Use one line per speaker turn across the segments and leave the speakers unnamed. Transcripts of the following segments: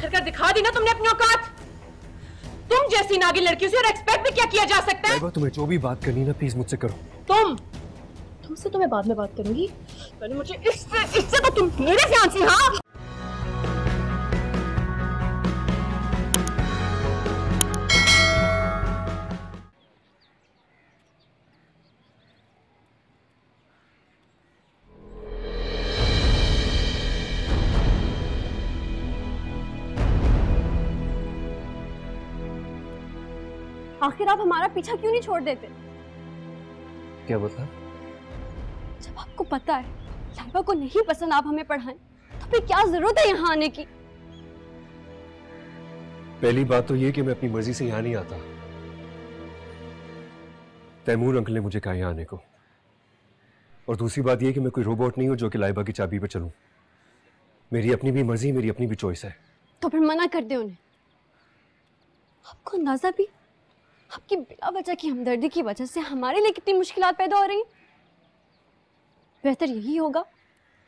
आखिरकार दिखा दी ना तुमने अपनी औकात। तुम जैसी नागिन लड़कियों से और एक्सपेक्ट भी क्या किया जा सकता है?
तुम्हें जो भी बात करनी ना प्लीज मुझसे करो।
तुमसे तो मैं बाद में बात करूंगी, पहले मुझे इससे तो तुम मेरे फियांसी। हाँ
आखिर आप हमारा पीछा क्यों नहीं छोड़ देते?
क्या मतलब?
जब आपको पता है लाइबा को नहीं पसंद आप हमें पढ़ाएं, तो फिर क्या जरूरत है यहाँ आने की?
पहली बात तो ये कि मैं अपनी मर्जी से यहाँ नहीं आता। तैमूर अंकल ने मुझे कहा यहाँ आने को। और दूसरी बात ये कि मैं कोई रोबोट नहीं हूं जो कि लाइबा की चाबी पर चलूं। मेरी अपनी भी मर्जी, मेरी अपनी भी चॉइस है।
तो फिर मना कर दे उन्हें। आपको अंदाजा भी आपकी बिला वजह की हमदर्दी की वजह से हमारे लिए कितनी मुश्किलात पैदा हो रही हैं। बेहतर यही होगा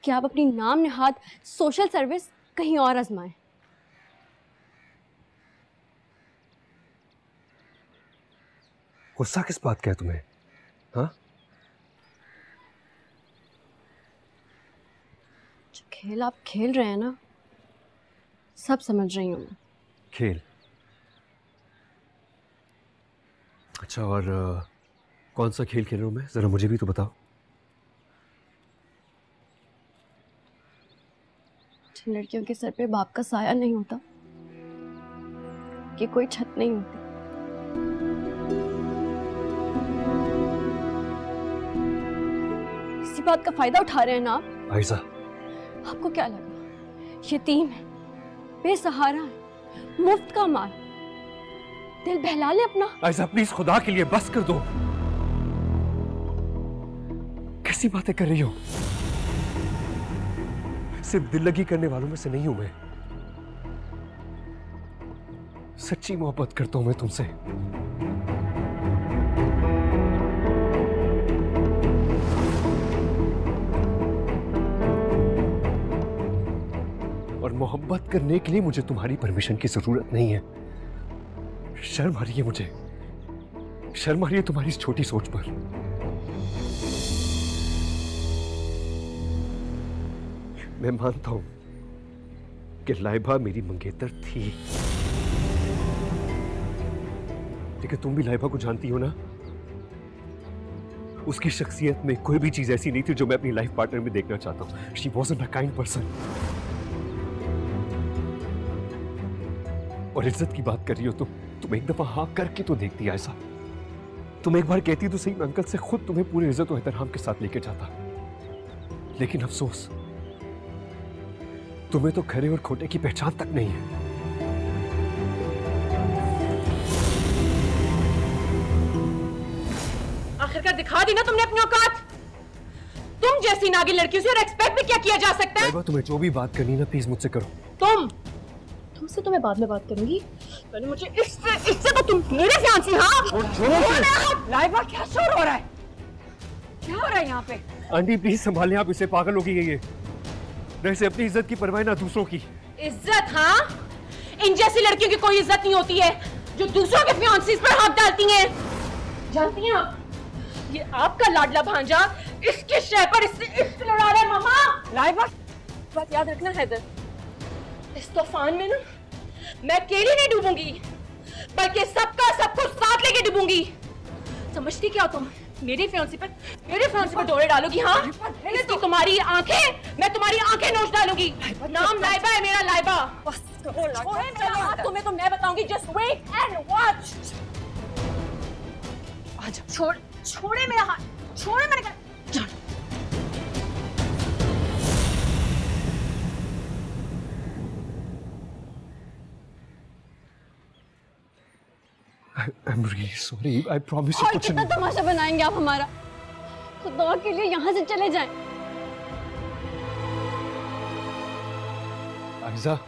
कि आप अपनी नाम निहाद सोशल सर्विस कहीं और आजमाएं।
गुस्सा किस बात का है तुम्हें? हाँ,
जो खेल आप खेल रहे हैं ना, सब समझ रही हूँ मैं।
खेल? अच्छा, और कौन सा खेल खेल रहा हूं मैं? जरा मुझे भी तो बताओ।
जिन लड़कियों के सर पे बाप का साया नहीं होता, कि कोई छत नहीं होती। इसी बात का फायदा उठा रहे हैं ना आप?
आयशा,
आपको क्या लगा यतीम है, बेसहारा है, मुफ्त का माल, दिल बहला ले अपना।
आयशा प्लीज खुदा के लिए बस कर दो। कैसी बातें कर रही हो? सिर्फ दिल लगी करने वालों में से नहीं हूं मैं। सच्ची मोहब्बत करता हूं मैं तुमसे। और मोहब्बत करने के लिए मुझे तुम्हारी परमिशन की जरूरत नहीं है। शर्म आ रही है मुझे, शर्म आ रही है तुम्हारी इस छोटी सोच पर। मैं मानता हूं कि लाइबा मेरी मंगेतर थी, लेकिन तुम भी लाइबा को जानती हो ना। उसकी शख्सियत में कोई भी चीज ऐसी नहीं थी जो मैं अपनी लाइफ पार्टनर में देखना चाहता हूं। She wasn't a kind person. और इज्जत की बात कर रही हो तुम एक दफा हाँ करके तो देखती। ऐसा तुम एक बार कहती तो सही, मैं अंकल से खुद तुम्हें पूरे इज्जत और एहतराम के साथ लेके जाता। लेकिन अफसोस, तुम्हें तो खरे और खोटे की पहचान तक नहीं है।
आखिरकार दिखा दी ना तुमने अपनी औकात। तुम जैसी नागिन लड़कियों से और एक्सपेक्ट भी क्या किया जा सकता है?
तुम्हें जो भी बात करनी ना प्लीज मुझसे करो।
तुमसे तो मैं बाद में बात करूंगी, पहले मुझे इससे तो तुम मेरे फियांसी। हाँ लाइबा, क्या शोर हो रहा है? क्या हो रहा है यहाँ पे?
आंटी प्लीज संभालें, आप इसे पागल हो गई है ये। वैसे अपनी इज्जत की परवाह ना दूसरों की।
इज्जत? हाँ, इन जैसी लड़कियों की कोई इज्जत नहीं होती है जो दूसरों के फियांसीज पर हाथ डालती हैं। जानती हैं आप, ये आपका लाडला भांजा इसके शय पर इससे इश्क लड़ा रहा है। मामा लाइबा, बात याद रखना हैदर, इस तूफान में ना मैं अकेली नहीं डूबूंगी, बल्कि सबका सब कुछ साथ लेके डूबूंगी। समझती क्या तुम? मेरे फियांसी पर डोरे डालोगी? हाँ, इसकी तुम्हारी आंखें, मैं तुम्हारी आंखें नोच डालूंगी। नाम लाइबा है मेरा, लाइबा। बस छोड़े मेरा हाथ, तुम्हें तो मैं बताऊंगी। Just wait and watch. आजा, छोड़े मेरा हाथ, छोड़े मैंने कहा।
I'm really sorry. I promise you
और
कुछ
कितना
नहीं।
तमाशा बनाएंगे आप हमारा? खुदा के लिए यहाँ से चले जाएं।
आयशा,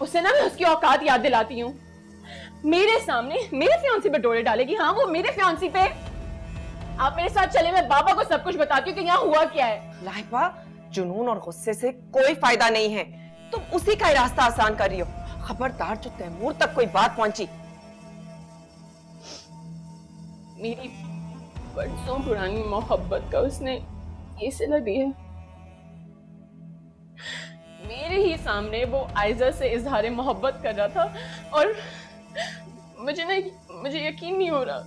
उससे ना मैं उसकी औकात याद दिलाती हूँ। मेरे सामने मेरे फियांसी पे डोरे डालेगी। हाँ, वो मेरे फियांसी पे। आप मेरे साथ चले, मैं पापा को सब कुछ बताती हूँ कि यहाँ हुआ क्या है।
लाहिबा, जुनून और गुस्से से कोई फायदा नहीं है। तुम उसी का ही रास्ता आसान कर रही हो। खबरदार जो तैमूर तक कोई बात पहुंची।
मेरी बरसों पुरानी मोहब्बत का उसने ये सिला दी है। मेरे ही सामने वो आयजा से इजहार मोहब्बत कर रहा था और मुझे यकीन नहीं हो रहा।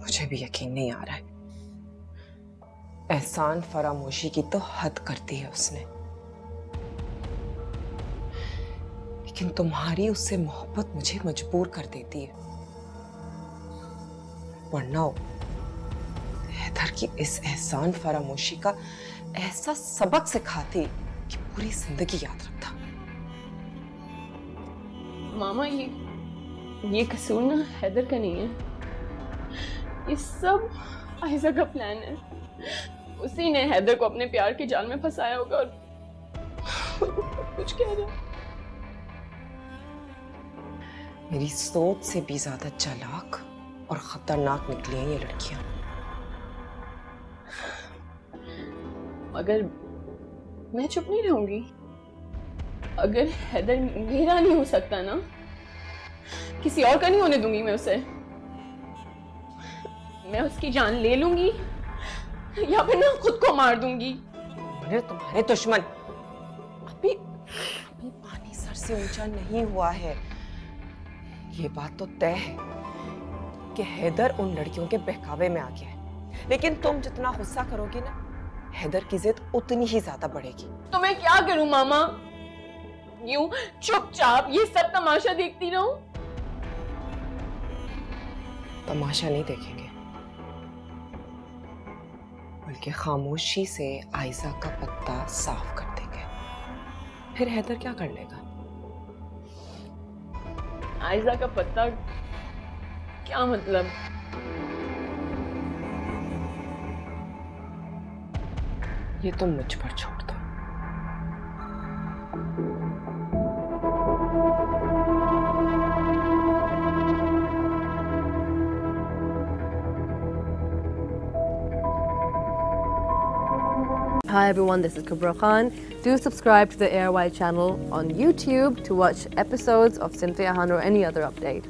मुझे भी यकीन नहीं आ रहा है। एहसान फरामोशी की तो हद कर दी है उसने, लेकिन तुम्हारी उससे मोहब्बत मुझे मजबूर कर देती है। वरना हैदर की इस एहसान फरामोशी का ऐसा सबक सिखाती कि पूरी जिंदगी याद रखता।
मामा, ये कसूर ना हैदर का नहीं है, ये सब आयजा का प्लान है। उसी ने हैदर को अपने प्यार के जाल में फंसाया होगा और कुछ कह रहा।
मेरी सोच से भी ज्यादा चालाक और खतरनाक निकली हैं ये लड़कियां।
अगर मैं चुप नहीं रहूंगी, अगर हैदर मेरा नहीं हो सकता ना, किसी और का नहीं होने दूंगी मैं उसे। मैं उसकी जान ले लूंगी या फिर मैं खुद को मार दूंगी।
तुम्हारे दुश्मन अभी पानी सर से ऊंचा नहीं हुआ है। ये बात तो तय है कि हैदर उन लड़कियों के बहकावे में आ गया है, लेकिन तुम जितना गुस्सा करोगी ना, हैदर की जिद उतनी ही ज्यादा बढ़ेगी।
तो मैं क्या करूं मामा? यूं चुपचाप ये सब तमाशा देखती रहूं?
तमाशा नहीं देखेंगे, बल्कि खामोशी से आयजा का पत्ता साफ कर देंगे। फिर हैदर क्या कर लेगा?
आयजा का पत्ता क्या मतलब?
ये तुम मुझ पर छोड़ दो।
Hi everyone, this is Kubra Khan. Do subscribe to the ARY channel on YouTube to watch episodes of Cynthia Han or any other update.